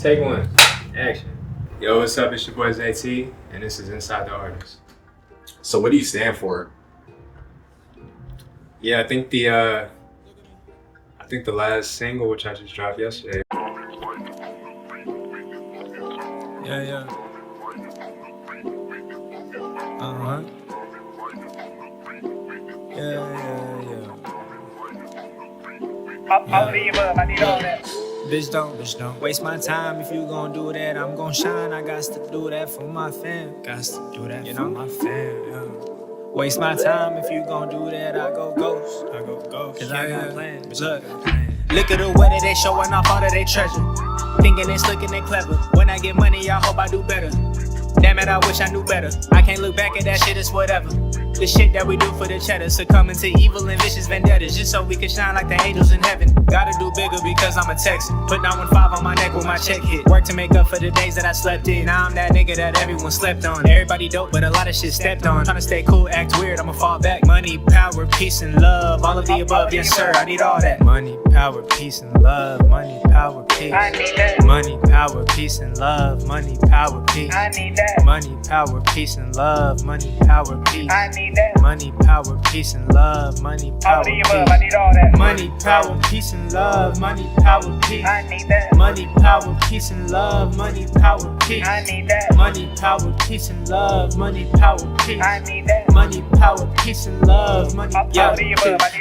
Take one. Action. Yo, what's up? It's your boy Zaytee, and this is Inside the Artist. So what do you stand for? Yeah, I think the last single, which I just dropped yesterday. Yeah. Uh-huh. Yeah. I need all that. Bitch don't waste my time. If you gon' do that, I'm gon' shine. I got to do that for my fam. Got to do that for my fam, yeah. Waste my time. If you gon' do that, I go ghost. Cause I got plans. Look at the way that they showing off all of their treasure. Thinking they slick and they clever. When I get money, I hope I do better. Damn it, I wish I knew better. I can't look back at that shit, it's whatever. The shit that we do for the cheddar, succumbing to evil and vicious vendettas, just so we can shine like the angels in heaven. Gotta do bigger because I'm a Texan. Put 915 on my neck with my check hit. Work to make up for the days that I slept in. Now I'm that nigga that everyone slept on. Everybody dope, but a lot of shit stepped on. Tryna stay cool, act weird, I'ma fall back. Money, power, peace, and love. All of the above, yes sir, I need all that. Money, power, peace, and love. Money, power, peace. I need that. Money, power, peace, and love. Money, power, peace. I need that. Money, power, peace, and love. Money, power, peace. I need that. Money, power, peace, and love. Money, power, peace. I need all that. Money, power, peace, and love. Money, power, peace. I need that. Money, power, peace, and love. Money, power, peace. I need that. Money, power, peace, and love. Money, power, peace. I need that. Money, power, peace, and love. Money, yeah.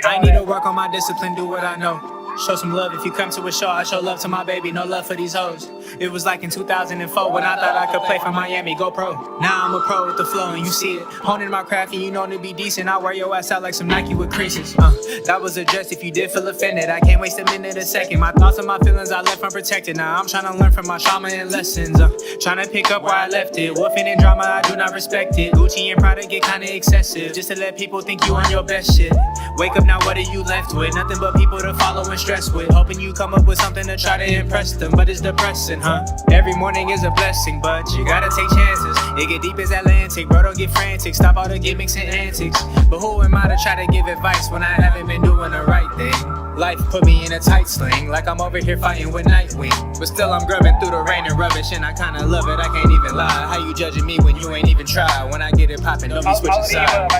I need to work on my discipline, do what I know. Show some love if you come to a show. I show love to my baby, no love for these hoes. It was like in 2004 when I thought I could play for Miami, go pro. Now I'm a pro with the flow and you see it. Honing my craft and you know to be decent. I wear your ass out like some Nike with creases. That was addressed if you did feel offended. I can't waste a minute, a second. My thoughts and my feelings I left unprotected. Now I'm trying to learn from my trauma and lessons. Trying to pick up where I left it. Wolfing in drama, I do not respect it. Gucci and Prada get kinda excessive. Just to let people think you on your best shit. Wake up now, what are you left with? Nothing but people to follow and stress with. Hoping you come up with something to try to impress them, but it's depressing, huh? Every morning is a blessing, but you gotta take chances. It get deep as Atlantic, bro, don't get frantic. Stop all the gimmicks and antics. But who am I to try to give advice when I haven't been doing the right thing? Life put me in a tight sling, like I'm over here fighting with Nightwing. But still I'm grubbing through the rain and rubbish, and I kinda love it, I can't even lie. How you judging me when you ain't even try? When I get it poppin', don't be switching sides.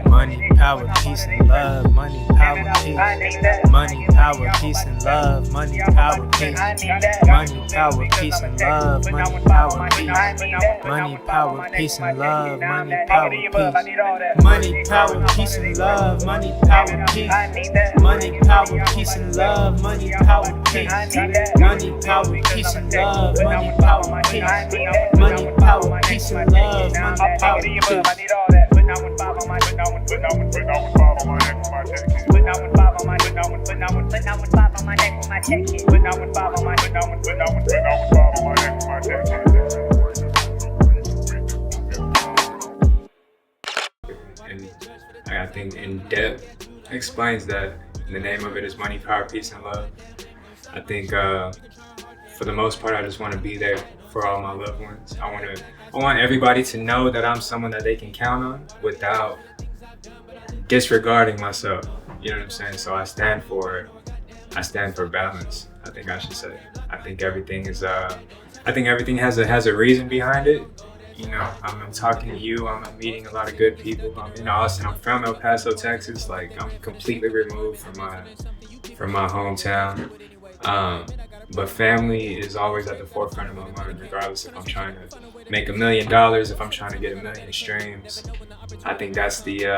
Money, power, peace, and love. Money, power, peace. Money, power, peace, and love. Money, power, peace. Money, power, peace, and love. Money, power, peace. Money, power, peace, and love. Money, power, peace. Money, power, peace, and love. Money, power, peace. Money, power, peace, and love. Money, power, peace. Money, power, peace, and love. Money, power, peace. Money, power, peace, and love. Money, power, peace. I need all that. Put 915 on my neck for my check hit. Put 915 on my neck for my check hit. Put 915 on my neck for my check hit. And I think in depth explains that. The name of it is Money, Power, Peace, and Love. I think for the most part, I just want to be there for all my loved ones. I want everybody to know that I'm someone that they can count on without disregarding myself. You know what I'm saying? So I stand for balance. I think I should say. I think everything has a reason behind it. You know, I'm talking to you, I'm meeting a lot of good people. I'm in Austin, I'm from El Paso, Texas. Like, I'm completely removed from my hometown. But family is always at the forefront of my mind, regardless if I'm trying to make $1 million, if I'm trying to get 1 million streams. I think that's the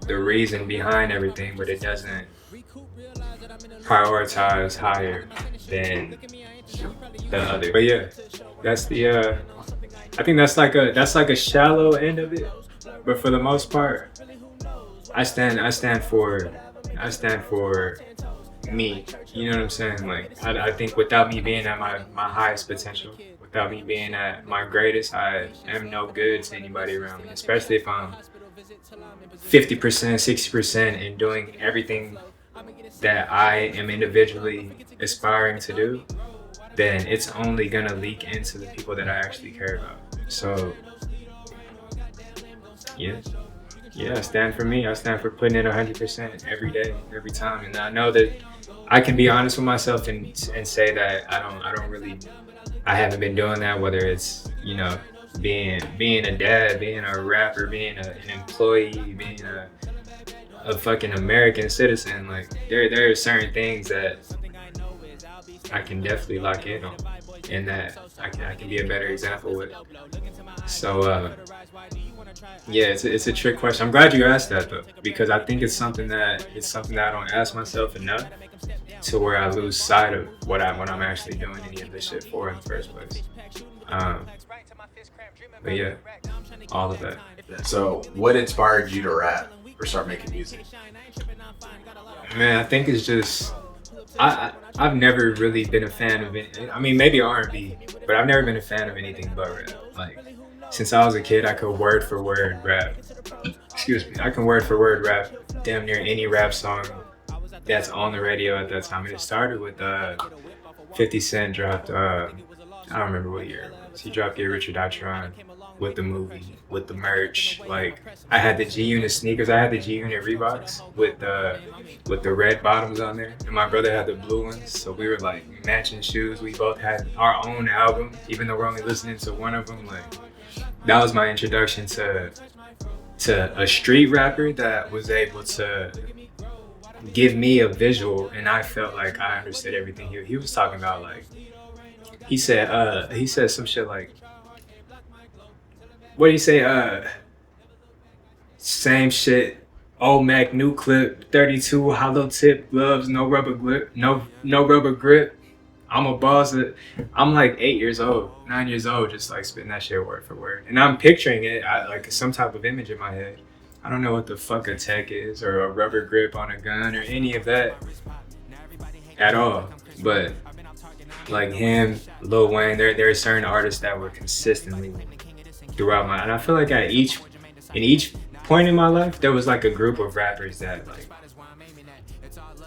reason behind everything, but it doesn't prioritize higher than the other. But yeah, that's I think that's like a shallow end of it, but for the most part, I stand for me. You know what I'm saying? Like I think without me being at my highest potential, without me being at my greatest, I am no good to anybody around me. Especially if I'm 50%, 60% in doing everything that I am individually aspiring to do, then it's only gonna leak into the people that I actually care about. So yeah, I stand for me. I stand for putting in 100% every day, every time. And I know that I can be honest with myself and say that I haven't been doing that, whether it's, you know, being a dad, being a rapper, being an employee, being a fucking American citizen. Like there are certain things that I can definitely lock in on, and that I can be a better example with. So yeah, it's a trick question. I'm glad you asked that though, because I think it's something that I don't ask myself enough, to where I lose sight of what I'm actually doing any of this shit for in the first place. But yeah, all of that. So, what inspired you to rap or start making music? Man, I think it's just I've never really been a fan of it. I mean, maybe R&B, but I've never been a fan of anything but rap. Like, since I was a kid, I could word for word rap. Excuse me, I can word for word rap damn near any rap song that's on the radio at that time. And it started with 50 Cent dropped, I don't remember what year it was. He dropped Get Rich or Die Trying with the movie, with the merch. Like, I had the G-Unit sneakers. I had the G-Unit Reeboks with the red bottoms on there. And my brother had the blue ones. So we were like matching shoes. We both had our own album, even though we're only listening to one of them. Like, that was my introduction to a street rapper that was able to give me a visual, and I felt like I understood everything he was talking about. Like, he said some shit like, what did he say? Same shit, old Mac, new clip, 32 hollow tip gloves, no rubber grip, no rubber grip. I'm a boss. I'm like 9 years old, just like spitting that shit word for word, and I'm picturing it like some type of image in my head. I don't know what the fuck a tech is, or a rubber grip on a gun, or any of that at all. But like him, Lil Wayne, there are certain artists that were consistently throughout and I feel like in each point in my life, there was like a group of rappers that like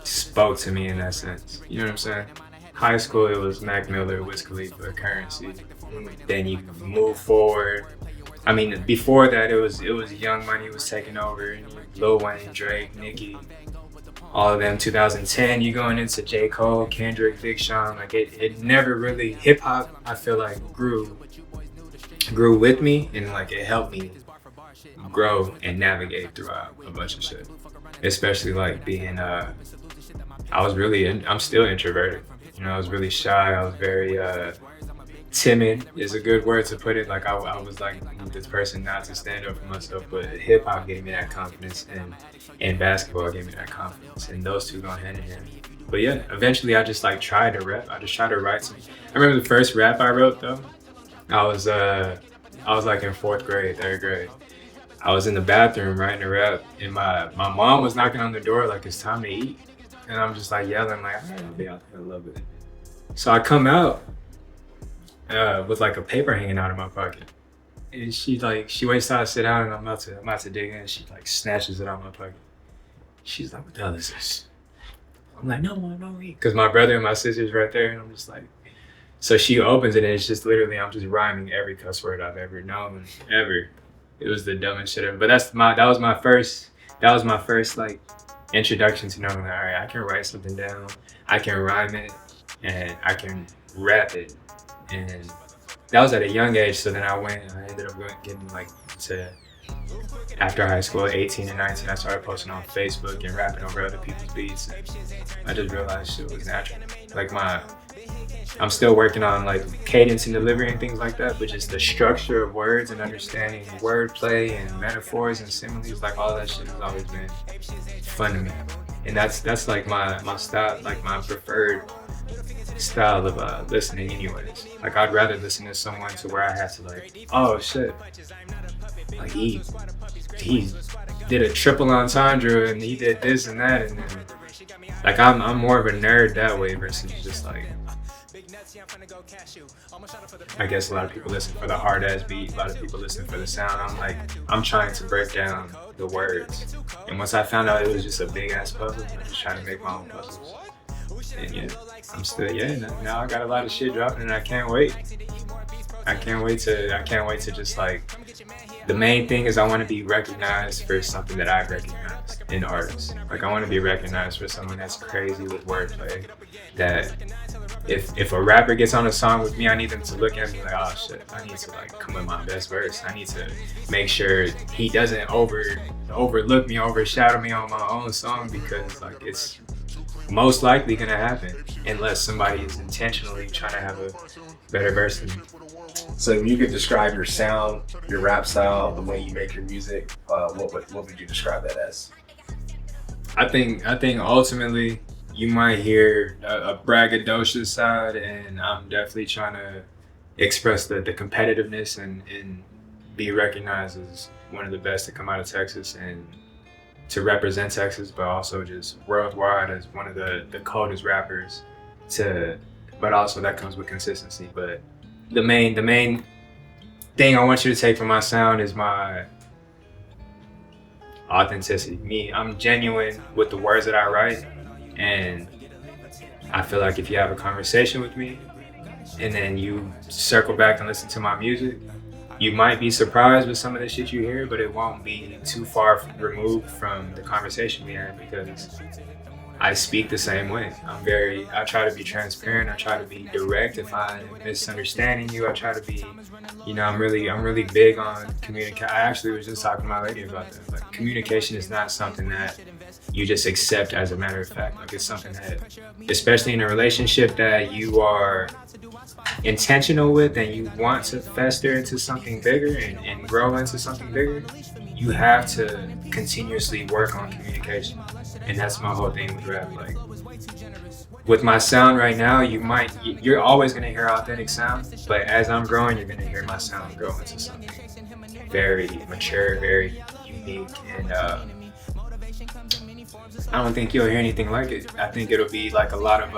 spoke to me in that sense. You know what I'm saying? High school, it was Mac Miller, Wiz Khalifa, Currency. Then you move forward. I mean, before that, it was Young Money was taking over, Lil Wayne, Drake, Nicki, all of them. 2010, you going into J. Cole, Kendrick, Big Sean. Like it never really, hip hop, I feel like grew with me, and like it helped me grow and navigate throughout a bunch of shit. Especially like being, I'm still introverted. You know, I was really shy. I was very timid is a good word to put it. Like I was like this person not to stand up for myself, but hip hop gave me that confidence, and basketball gave me that confidence, and those two go hand in hand. But yeah, eventually I just like tried to rap. I just tried to write some. I remember the first rap I wrote though. I was like in 4th grade, 3rd grade. I was in the bathroom writing a rap, and my mom was knocking on the door like it's time to eat, and I'm just like yelling like, all right, I'll be out there a little bit. So I come out with like a paper hanging out of my pocket, and she waits till I sit down, and I'm about to dig in, and she like snatches it out of my pocket. She's like, what the hell is this? I'm like, no, don't read, because my brother and my sister's right there, and I'm just like, so she opens it, and it's just literally I'm just rhyming every cuss word I've ever known, ever. It was the dumbest shit ever. But that was my first like introduction to knowing that, all right, I can write something down, I can rhyme it, and I can rap it. And that was at a young age. So then I ended up getting like to, after high school, 18 and 19, I started posting on Facebook and rapping over other people's beats. And I just realized shit was natural. Like I'm still working on like cadence and delivery and things like that, but just the structure of words and understanding wordplay and metaphors and similes, like all that shit has always been fun to me. And that's like my style, like my preferred style of listening anyways. Like I'd rather listen to someone to where I have to like, oh shit, like he did a triple entendre and he did this and that, and then like I'm more of a nerd that way versus just like, I guess a lot of people listen for the hard ass beat, a lot of people listen for the sound. I'm trying to break down the words, and once I found out it was just a big ass puzzle, I just trying to make my own puzzles. And yeah, I'm still, now I got a lot of shit dropping, and I can't wait to just like, the main thing is I want to be recognized for something that I recognize. in artists. Like I want to be recognized for someone that's crazy with wordplay. That if a rapper gets on a song with me, I need them to look at me like, oh shit, I need to like come with my best verse. I need to make sure he doesn't overlook me, overshadow me on my own song, because like it's most likely gonna happen unless somebody is intentionally trying to have a better verse than me. So if you could describe your sound, your rap style, the way you make your music, what would you describe that as? I think ultimately you might hear a braggadocious side, and I'm definitely trying to express the competitiveness and be recognized as one of the best to come out of Texas and to represent Texas, but also just worldwide as one of the coldest rappers but also that comes with consistency. But the main thing I want you to take from my sound is my authenticity. Me, I'm genuine with the words that I write, and I feel like if you have a conversation with me and then you circle back and listen to my music, you might be surprised with some of the shit you hear, but it won't be too far removed from the conversation we had, because I speak the same way. I try to be transparent. I try to be direct. If I'm misunderstanding you, I try to be, I'm really big on communication. I actually was just talking to my lady about that. Like, communication is not something that you just accept as a matter of fact. Like, it's something that, especially in a relationship that you are intentional with and you want to fester into something bigger and grow into something bigger, you have to continuously work on communication. And that's my whole thing with rap. Like, with my sound right now, you're always gonna hear authentic sound, but as I'm growing, you're gonna hear my sound grow into something very mature, very unique, and I don't think you'll hear anything like it. I think it'll be like a lot of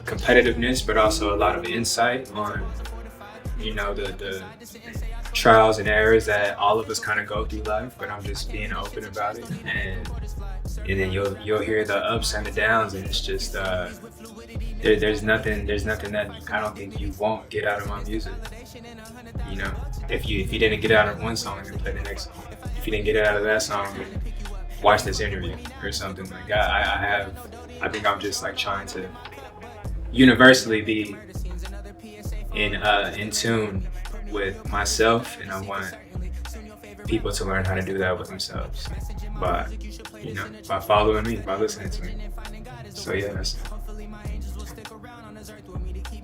competitiveness, but also a lot of insight on, the trials and errors that all of us kind of go through life. But I'm just being open about it, and then you'll hear the ups and the downs, and it's just there's nothing that I don't think you won't get out of my music. If you didn't get out of one song, then play the next song. If you didn't get out of that song, then watch this interview or something. Like I think I'm just like trying to universally be in tune with myself, and I want people to learn how to do that with themselves by following me, by listening to me. So yeah, that's it.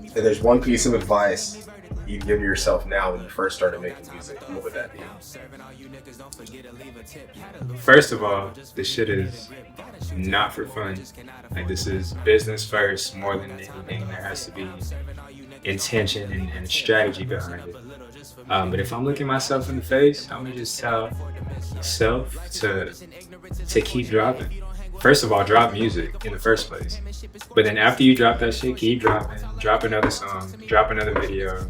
If there's one piece of advice you'd give yourself now when you first started making music, what would that be? First of all, this shit is not for fun. Like, this is business first more than anything. There has to be intention and strategy behind it. But if I'm looking myself in the face, I'm gonna just tell myself to keep dropping. First of all, drop music in the first place. But then after you drop that shit, keep dropping. Drop another song, drop another video.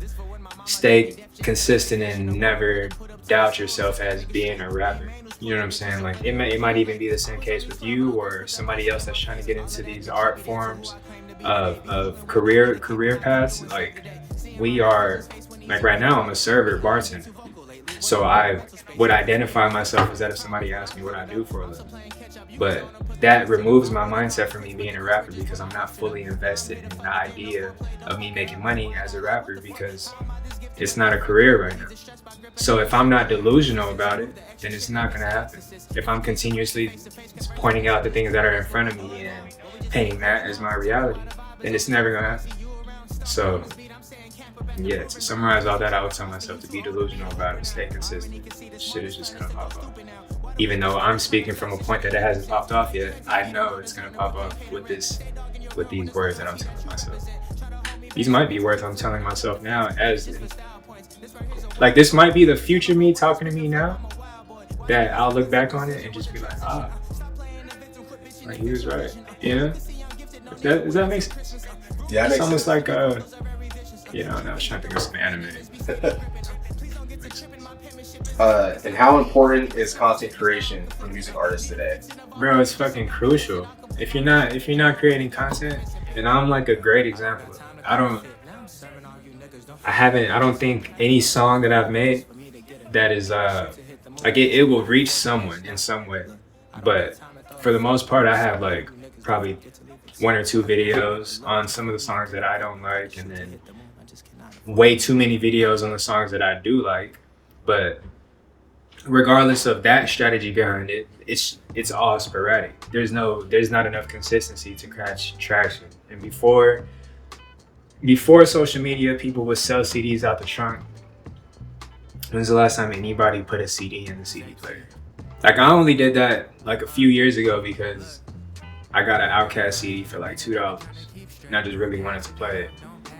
Stay consistent and never doubt yourself as being a rapper. You know what I'm saying? Like, it might even be the same case with you or somebody else that's trying to get into these art forms of career paths. Like, we are, like right now, I'm a server, bartender. So I would identify myself as that if somebody asked me what I do for a living. But that removes my mindset from me being a rapper, because I'm not fully invested in the idea of me making money as a rapper, because it's not a career right now. So if I'm not delusional about it, then it's not gonna happen. If I'm continuously pointing out the things that are in front of me and painting that as my reality, then it's never gonna happen. So yeah, to summarize all that, I would tell myself to be delusional about it, stay consistent. Shit is just gonna pop off. Even though I'm speaking from a point that it hasn't popped off yet, I know it's gonna pop off with these words that I'm telling myself. These might be words I'm telling myself now, as like, this might be the future me talking to me now, that I'll look back on it and just be like, like, he was right. Does that make sense? Yeah, it's almost like I was trying to think of some anime. And how important is content creation for music artists today? Bro, it's fucking crucial. If you're not creating content, and I'm like a great example of it. I don't think any song that I've made that is like, it will reach someone in some way. But for the most part, I have like probably 1 or 2 videos on some of the songs that I don't like, and then way too many videos on the songs that I do like. But regardless of that strategy behind it, it's all sporadic. There's not enough consistency to catch traction. And before social media, people would sell CDs out the trunk. When's the last time anybody put a CD in the CD player? Like, I only did that like a few years ago because I got an Outkast CD for like $2 and I just really wanted to play it.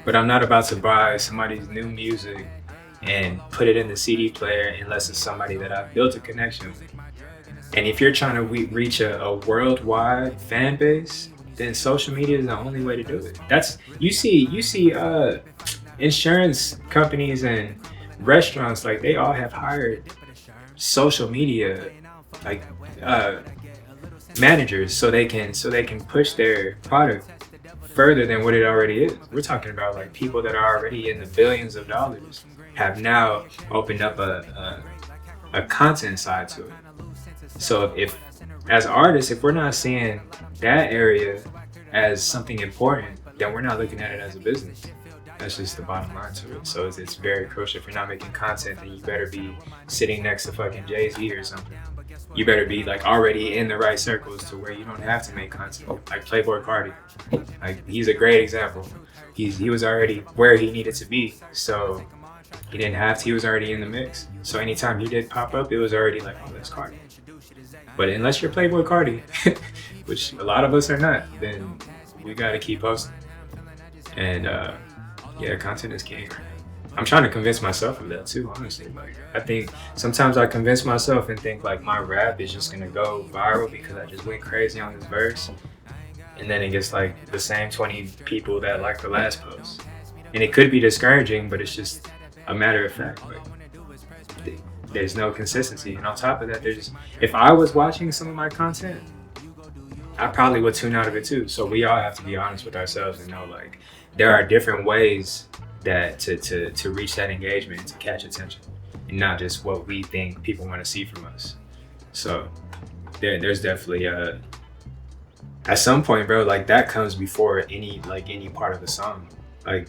But I'm not about to buy somebody's new music and put it in the CD player unless it's somebody that I've built a connection with. And if you're trying to reach a worldwide fan base, then social media is the only way to do it. You see insurance companies and restaurants, like, they all have hired social media like managers so they can push their product further than what it already is. We're talking about like people that are already in the billions of dollars have now opened up a content side to it. So if as artists, if we're not seeing that area as something important, then we're not looking at it as a business. That's just the bottom line to it. So it's very crucial. If you're not making content, then you better be sitting next to fucking Jay-Z or something. You better be like already in the right circles to where you don't have to make content. Like Playboi Carti, like, he's a great example. He was already where he needed to be, so he didn't have to. He was already in the mix. So anytime he did pop up, it was already like, oh, that's Carti. But unless you're Playboi Carti, which a lot of us are not, then we gotta keep posting. And yeah, content is king. I'm trying to convince myself of that too, honestly. Like, I think sometimes I convince myself and think like my rap is just gonna go viral because I just went crazy on this verse, and then it gets like the same 20 people that like the last post. And it could be discouraging, but it's just a matter of fact. Like, there's no consistency. And on top of that, if I was watching some of my content, I probably would tune out of it too. So we all have to be honest with ourselves and know, like, there are different ways that to reach that engagement, to catch attention, and not just what we think people want to see from us. So there's definitely at some point, bro, like, that comes before any part of the song. Like,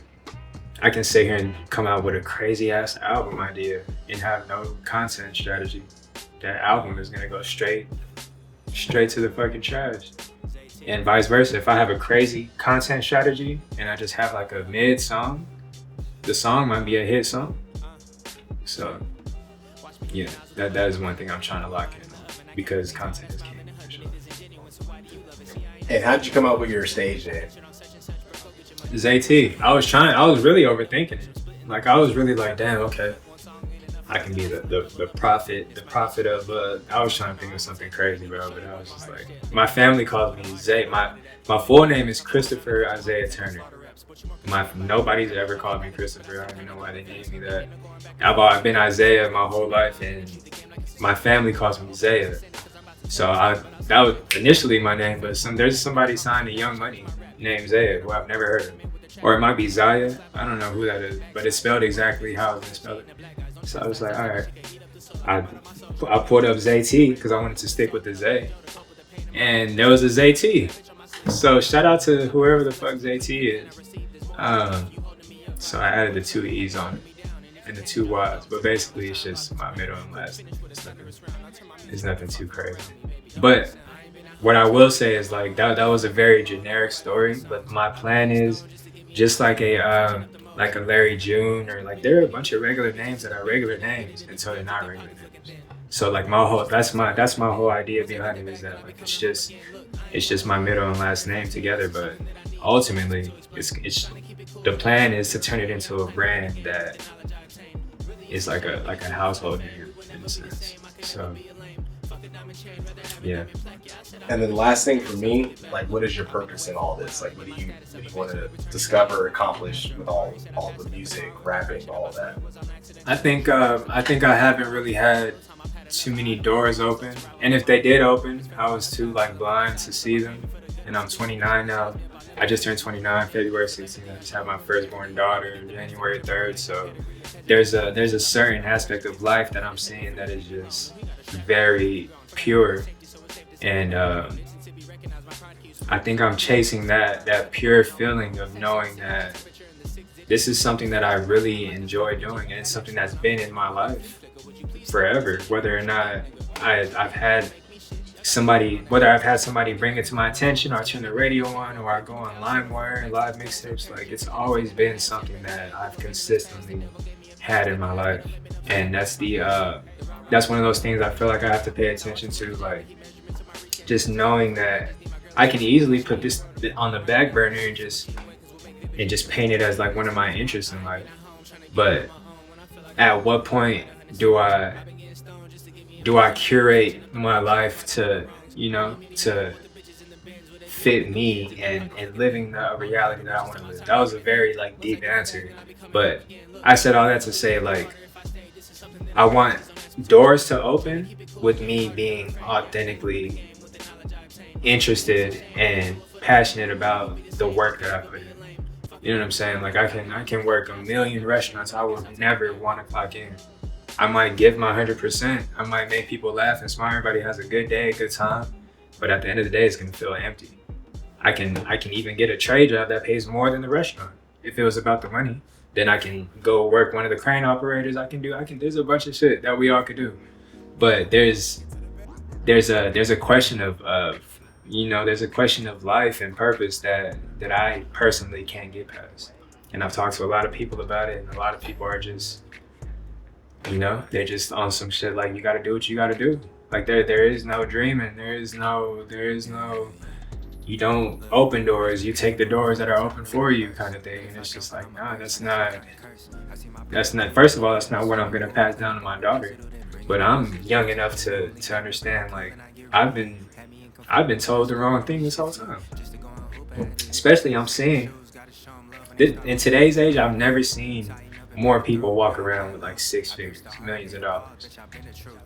I can sit here and come out with a crazy ass album idea and have no content strategy. That album is gonna go straight to the fucking trash. And vice versa. If I have a crazy content strategy and I just have like a mid song, the song might be a hit song. So yeah, that is one thing I'm trying to lock in, because content is king, for sure. And how'd you come up with your stage name? Zaytee. I was really overthinking it. Like, I was really like, damn, okay, I can be the prophet of I was trying to think of something crazy, bro, but I was just like, my family calls me Zay. My full name is Christopher Isaiah Turner. Nobody's ever called me Christopher. I don't even know why they named me that. I've been Isaiah my whole life, and my family calls me Zaya. So that was initially my name, but there's somebody signed to Young Money named Zaya, who I've never heard of. Or it might be Zaya. I don't know who that is, but it's spelled exactly how I was gonna spell it. So I was like, all right. I pulled up Zaytee because I wanted to stick with the Zay, and there was a Zaytee. So shout out to whoever the fuck Zaytee is. So I added the 2 E's on it and the 2 Y's, but basically it's just my middle and last name. It's nothing too crazy. But what I will say is, like, that was a very generic story, but my plan is just like a Larry June, or like, there are a bunch of regular names that are regular names until they're not regular names. So like that's my whole idea behind it, is that, like, it's just my middle and last name together, but ultimately it's the plan is to turn it into a brand that is like a household name in a sense. So yeah. And then the last thing for me, like, what is your purpose in all this? Like, what do you want to discover, accomplish with all the music, rapping, all of that? I think I haven't really had too many doors open, and if they did open, I was too like blind to see them. And I'm 29 now. I just turned 29 February 16th. I just had my firstborn daughter January 3rd. So there's a certain aspect of life that I'm seeing that is just very pure And I think I'm chasing that pure feeling of knowing that this is something that I really enjoy doing, and it's something that's been in my life forever. Whether or not I've had somebody bring it to my attention, or I turn the radio on, or I go on LimeWire, live mixtapes, like it's always been something that I've consistently had in my life. And that's one of those things I feel like I have to pay attention to, like just knowing that I can easily put this on the back burner and just paint it as like one of my interests in life. But at what point do I curate my life to fit me and living the reality that I want to live? That was a very like deep answer, but I said all that to say, like, I want doors to open with me being authentically interested and passionate about the work that I put in. You know what I'm saying? Like I can work a million restaurants. I would never want to clock in. I might give my 100%. I might make people laugh and smile. Everybody has a good day, a good time. But at the end of the day, it's gonna feel empty. I can even get a trade job that pays more than the restaurant. If it was about the money, then I can go work one of the crane operators. There's a bunch of shit that we all could do. But there's a question of there's a question of life and purpose that I personally can't get past. And I've talked to a lot of people about it, and a lot of people are just, they're just on some shit like, you gotta do what you gotta do. Like there is no dreaming. There is no, you don't open doors, you take the doors that are open for you kind of thing. And it's just like, nah, that's not, first of all, that's not what I'm gonna pass down to my daughter. But I'm young enough to understand, like, I've been told the wrong thing this whole time. Especially I'm seeing, in today's age, I've never seen more people walk around with like six figures, millions of dollars,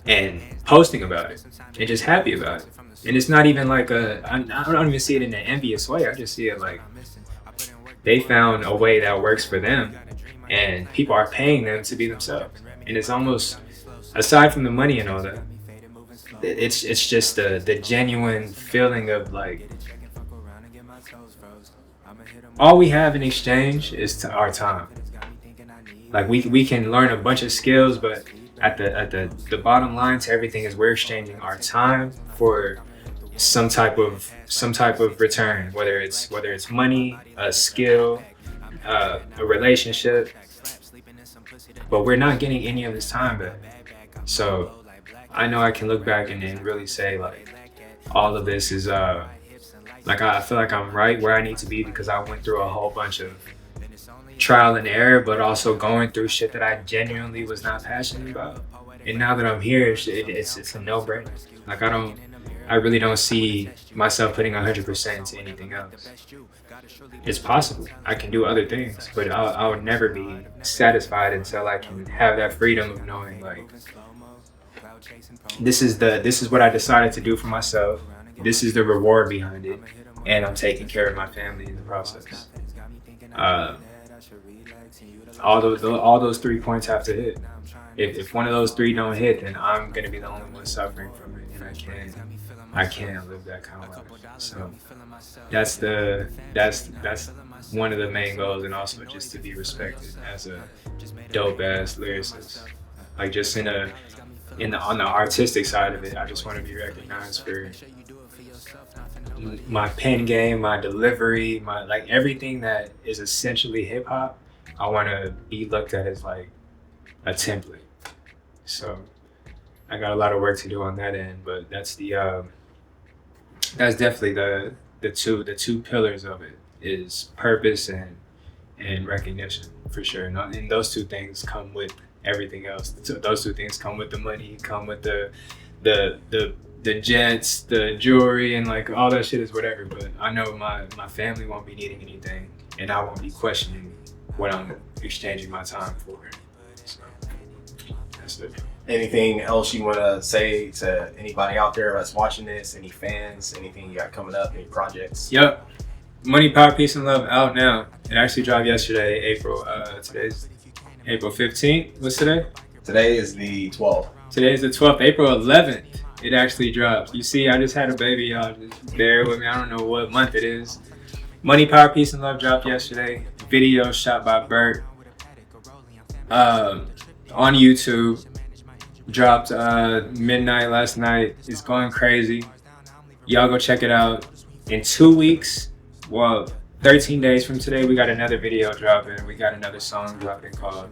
and posting about it and just happy about it. And it's not even like I don't even see it in an envious way. I just see it like they found a way that works for them, and people are paying them to be themselves. And it's almost, aside from the money and all that, it's just the genuine feeling of like, all we have in exchange is our time. Like we can learn a bunch of skills, but at the bottom line to everything is we're exchanging our time for some type of return, whether it's money, a skill, a relationship. But we're not getting any of this time back. So I know I can look back and really say, like, all of this is like, I feel like I'm right where I need to be because I went through a whole bunch of trial and error, but also going through shit that I genuinely was not passionate about. And now that I'm here, it's a no-brainer. Like I really don't see myself putting 100% into anything else. It's possible. I can do other things, but I would never be satisfied until I can have that freedom of knowing, like, this is what I decided to do for myself. This is the reward behind it, and I'm taking care of my family in the process. All those 3 points have to hit. If one of those three don't hit, then I'm gonna be the only one suffering from it, and I can't live that kind of life. So that's one of the main goals, and also just to be respected as a dope ass lyricist. Like just on the artistic side of it, I just want to be recognized for my pen game, my delivery, my like everything that is essentially hip hop. I want to be looked at as like a template. So I got a lot of work to do on that end, but that's definitely the two pillars of it is purpose and recognition for sure. And those two things come with everything else. So those two things come with the money, come with the jets, the jewelry, and like all that shit is whatever. But I know my family won't be needing anything, and I won't be questioning what I'm exchanging my time for. So that's it. Anything else you want to say to anybody out there that's watching this? Any fans? Anything you got coming up? Any projects? Yep. Money, Power, Peace, and Love out now. It actually dropped yesterday, April. Today's April 15th. What's today? Today is the 12th. Today's the 12th. April 11th It actually drops. You see, I just had a baby, y'all. Just bear with me. I don't know what month it is. Money, Power, Peace, and Love dropped yesterday. Video shot by Bert. On YouTube. Dropped midnight last night. It's going crazy. Y'all go check it out. In 2 weeks, well, 13 days from today, we got another video dropping. We got another song dropping called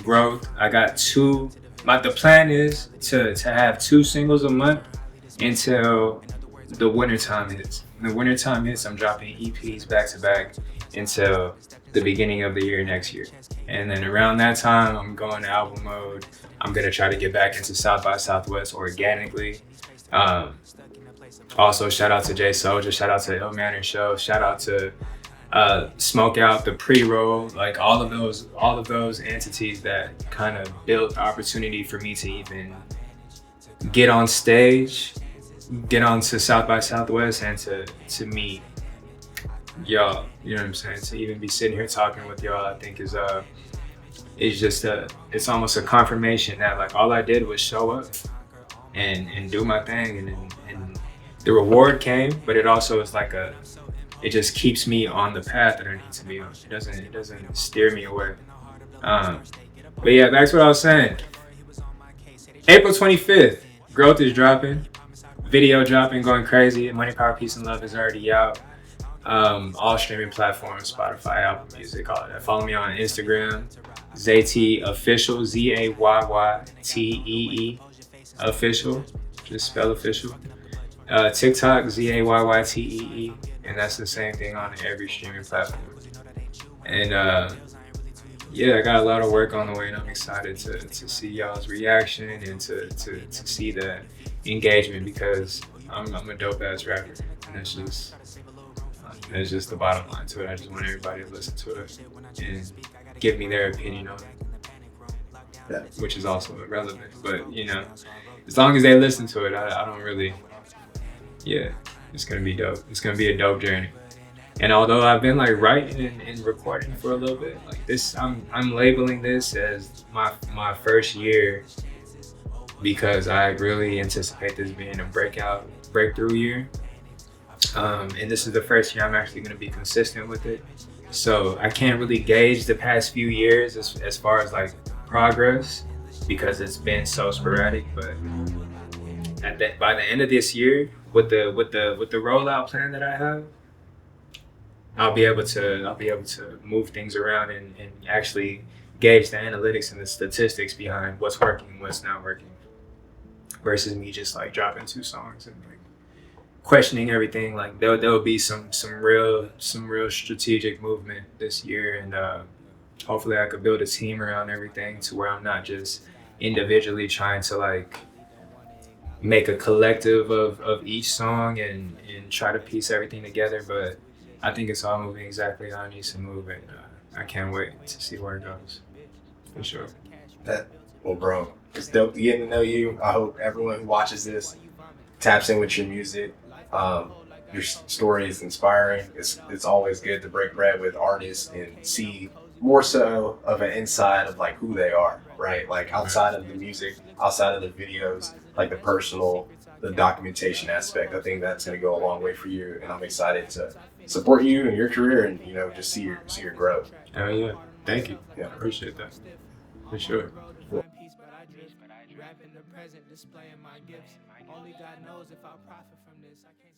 Growth. I got two. The plan is to have 2 singles a month until the wintertime hits. When the wintertime hits, I'm dropping EPs back to back until the beginning of the year next year. And then around that time, I'm going to album mode. I'm gonna try to get back into South by Southwest organically. Also, shout out to Jay Soldier, shout out to Ill Manor Show, shout out to Smoke Out, the Pre-Roll, like all of those entities that kind of built the opportunity for me to even get on stage, get on to South by Southwest, and to meet y'all. You know what I'm saying? To even be sitting here talking with y'all, I think is just it's almost a confirmation that like all I did was show up and do my thing, and the reward came, but it also is like it just keeps me on the path that I need to be on. It doesn't steer me away. But yeah, back to what I was saying. April 25th, Growth is dropping, video dropping, going crazy. Money, Power, Peace, and Love is already out. All streaming platforms, Spotify, Apple Music, all that. Follow me on Instagram, Zaytee Official, Zaytee Official, just spell official. TikTok, Zaytee, and that's the same thing on every streaming platform. And yeah, I got a lot of work on the way, and I'm excited to see y'all's reaction and to see the engagement, because I'm a dope ass rapper, and that's just the bottom line to it. I just want everybody to listen to it and give me their opinion on it, Yeah. which is also irrelevant. But you know, as long as they listen to it, I don't really. Yeah, it's gonna be dope. It's gonna be a dope journey. And although I've been like writing and recording for a little bit, like this, I'm labeling this as my first year, because I really anticipate this being a breakthrough year. And this is the first year I'm actually going to be consistent with it. So I can't really gauge the past few years as far as like progress, because it's been so sporadic. But by the end of this year, with the rollout plan that I have, I'll be able to move things around and actually gauge the analytics and the statistics behind what's working, what's not working, versus me just like dropping 2 songs and like questioning everything. Like there'll be some real strategic movement this year, and hopefully I could build a team around everything to where I'm not just individually trying to like make a collective of each song and try to piece everything together. But I think it's all moving exactly how it needs to move, and I can't wait to see where it goes, for sure. Well, bro, it's dope to get to know you. I hope everyone who watches this taps in with your music. Your story is inspiring. It's always good to break bread with artists and see more so of an inside of like who they are, right? Like outside of the music, outside of the videos, like the personal, the documentation aspect. I think that's going to go a long way for you, and I'm excited to support you in your career and just see your growth. Oh yeah, thank you. Yeah, Appreciate that, for sure. Rapping the present, displaying my gifts. Only God knows if I profit from this. I can't